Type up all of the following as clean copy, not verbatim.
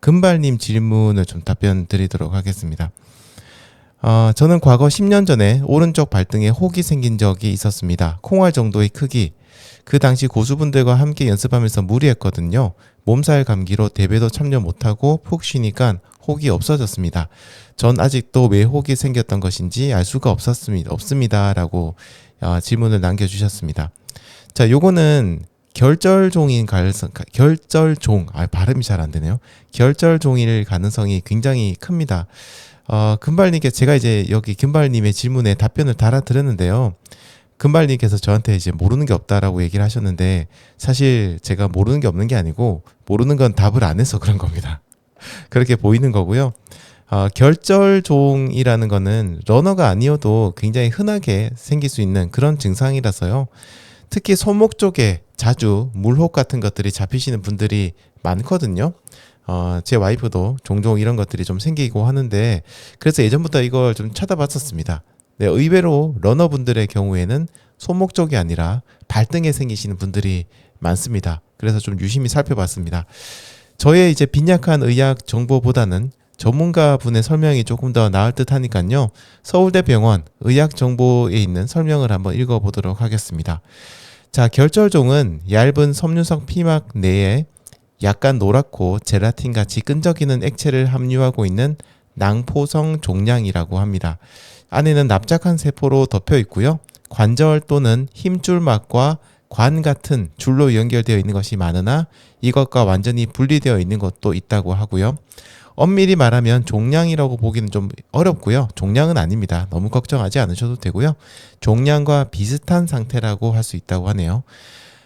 금발님 질문을 좀 답변 드리도록 하겠습니다. 저는 과거 10년 전에 오른쪽 발등에 혹이 생긴 적이 있었습니다. 콩알 정도의 크기. 그 당시 고수분들과 함께 연습하면서 무리했거든요. 몸살 감기로 대회도 참여 못하고 푹 쉬니까 혹이 없어졌습니다. 전 아직도 왜 혹이 생겼던 것인지 알 수가 없습니다. 라고 질문을 남겨주셨습니다. 자, 요거는 결절종일 발음이 잘 안 되네요. 결절종일 가능성이 굉장히 큽니다. 금발님께 제가 이제 여기 금발님의 질문에 답변을 달아드렸는데요. 금발님께서 저한테 이제 모르는 게 없다라고 얘기를 하셨는데, 사실 제가 모르는 게 없는 게 아니고 모르는 건 답을 안 해서 그런 겁니다. 그렇게 보이는 거고요. 결절종이라는 거는 러너가 아니어도 굉장히 흔하게 생길 수 있는 그런 증상이라서요. 특히 손목 쪽에 자주 물혹 같은 것들이 잡히시는 분들이 많거든요. 제 와이프도 종종 이런 것들이 좀 생기고 하는데, 그래서 예전부터 이걸 좀 찾아봤었습니다. 네, 의외로 러너분들의 경우에는 손목 쪽이 아니라 발등에 생기시는 분들이 많습니다. 그래서 좀 유심히 살펴봤습니다. 저의 이제 빈약한 의학 정보보다는 전문가 분의 설명이 조금 더 나을 듯 하니까요. 서울대병원 의학정보에 있는 설명을 한번 읽어보도록 하겠습니다. 자, 결절종은 얇은 섬유성 피막 내에 약간 노랗고 젤라틴같이 끈적이는 액체를 함유하고 있는 낭포성 종양이라고 합니다. 안에는 납작한 세포로 덮여 있고요. 관절 또는 힘줄막과 관 같은 줄로 연결되어 있는 것이 많으나 이것과 완전히 분리되어 있는 것도 있다고 하고요. 엄밀히 말하면 종양이라고 보기는 좀 어렵고요. 종양은 아닙니다. 너무 걱정하지 않으셔도 되고요. 종양과 비슷한 상태라고 할 수 있다고 하네요.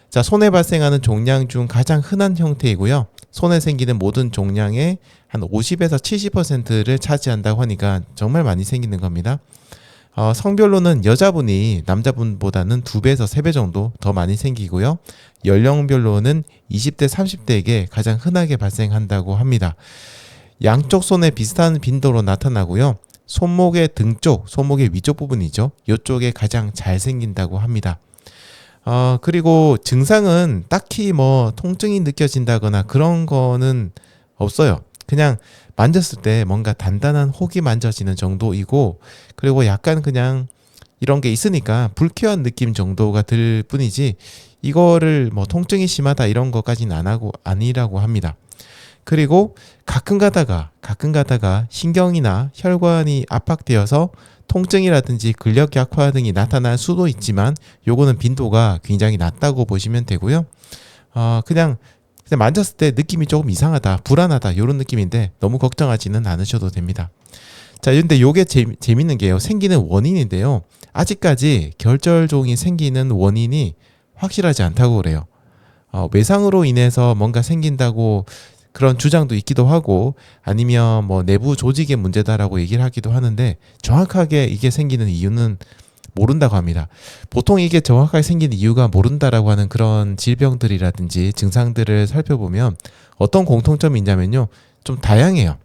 자, 손에 발생하는 종양 중 가장 흔한 형태이고요. 손에 생기는 모든 종양의 한 50에서 70%를 차지한다고 하니까 정말 많이 생기는 겁니다. 성별로는 여자분이 남자분보다는 2배에서 3배 정도 더 많이 생기고요. 연령별로는 20대, 30대에게 가장 흔하게 발생한다고 합니다. 양쪽 손에 비슷한 빈도로 나타나고요. 손목의 등 쪽, 손목의 위쪽 부분이죠. 이쪽에 가장 잘 생긴다고 합니다. 그리고 증상은 딱히 뭐 통증이 느껴진다거나 그런 거는 없어요. 그냥 만졌을 때 뭔가 단단한 혹이 만져지는 정도이고, 그리고 약간 그냥 이런 게 있으니까 불쾌한 느낌 정도가 들 뿐이지 이거를 뭐 통증이 심하다 이런 것까지는 아니라고 합니다. 그리고 가끔 가다가 신경이나 혈관이 압박되어서 통증이라든지 근력 약화 등이 나타날 수도 있지만 요거는 빈도가 굉장히 낮다고 보시면 되고요. 그냥 만졌을 때 느낌이 조금 이상하다, 불안하다 이런 느낌인데 너무 걱정하지는 않으셔도 됩니다. 자, 근데 요게 재밌는 게요. 생기는 원인인데요. 아직까지 결절종이 생기는 원인이 확실하지 않다고 그래요. 외상으로 인해서 뭔가 생긴다고 그런 주장도 있기도 하고, 아니면 뭐 내부 조직의 문제다라고 얘기를 하기도 하는데, 정확하게 이게 생기는 이유는 모른다고 합니다. 보통 이게 정확하게 생기는 이유가 모른다라고 하는 그런 질병들이라든지 증상들을 살펴보면 어떤 공통점이 있냐면요. 좀 다양해요.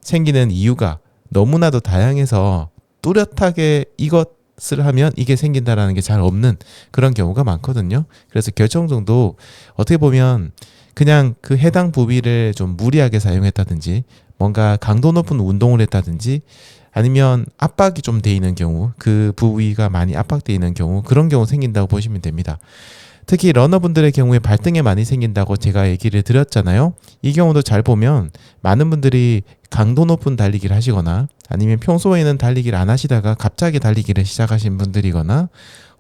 생기는 이유가 너무나도 다양해서 뚜렷하게 이것을 하면 이게 생긴다라는 게 잘 없는 그런 경우가 많거든요. 그래서 결정종도 어떻게 보면 그냥 그 해당 부위를 좀 무리하게 사용했다든지 뭔가 강도 높은 운동을 했다든지 아니면 압박이 좀 돼 있는 경우, 그 부위가 많이 압박돼 있는 경우, 그런 경우 생긴다고 보시면 됩니다. 특히 러너분들의 경우에 발등에 많이 생긴다고 제가 얘기를 드렸잖아요. 이 경우도 잘 보면 많은 분들이 강도 높은 달리기를 하시거나 아니면 평소에는 달리기를 안 하시다가 갑자기 달리기를 시작하신 분들이거나,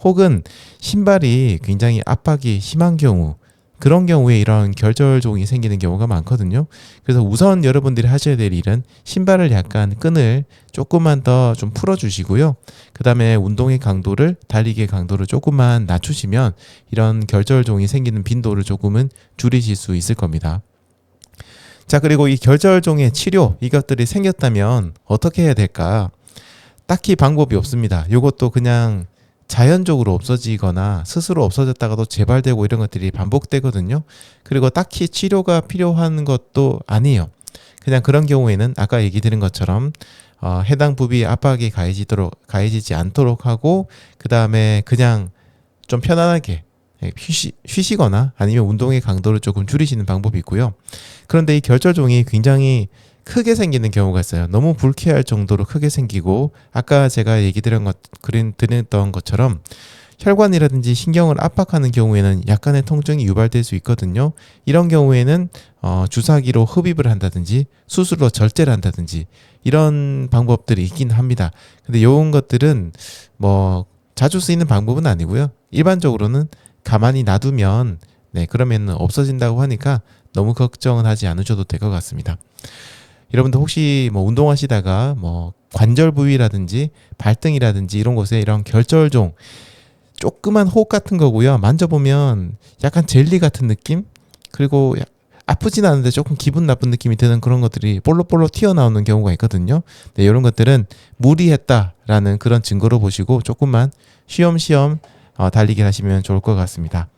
혹은 신발이 굉장히 압박이 심한 경우, 그런 경우에 이런 결절종이 생기는 경우가 많거든요. 그래서 우선 여러분들이 하셔야 될 일은 신발을 약간 끈을 조금만 더 좀 풀어주시고요. 그 다음에 운동의 강도를, 달리기의 강도를 조금만 낮추시면 이런 결절종이 생기는 빈도를 조금은 줄이실 수 있을 겁니다. 자, 그리고 이 결절종의 치료, 이것들이 생겼다면 어떻게 해야 될까? 딱히 방법이 없습니다. 이것도 그냥 자연적으로 없어지거나 스스로 없어졌다가도 재발되고 이런 것들이 반복되거든요. 그리고 딱히 치료가 필요한 것도 아니에요. 그냥 그런 경우에는 아까 얘기 드린 것처럼 해당 부위에 압박이 가해지지 않도록 하고, 그 다음에 그냥 좀 편안하게 쉬시거나 아니면 운동의 강도를 조금 줄이시는 방법이 있고요. 그런데 이 결절종이 굉장히 크게 생기는 경우가 있어요. 너무 불쾌할 정도로 크게 생기고 아까 제가 드렸던 것처럼 혈관이라든지 신경을 압박하는 경우에는 약간의 통증이 유발될 수 있거든요. 이런 경우에는 주사기로 흡입을 한다든지 수술로 절제를 한다든지 이런 방법들이 있긴 합니다. 근데 이런 것들은 뭐 자주 쓰이는 방법은 아니고요. 일반적으로는 가만히 놔두면 그러면 없어진다고 하니까 너무 걱정은 하지 않으셔도 될 것 같습니다. 여러분들 혹시 뭐 운동하시다가 뭐 관절 부위라든지 발등이라든지 이런 곳에 이런 결절종 조그만 혹 같은 거고요. 만져보면 약간 젤리 같은 느낌? 그리고 아프진 않은데 조금 기분 나쁜 느낌이 드는 그런 것들이 볼록볼록 튀어나오는 경우가 있거든요. 네, 이런 것들은 무리했다라는 그런 증거로 보시고 조금만 쉬엄쉬엄 달리기 하시면 좋을 것 같습니다.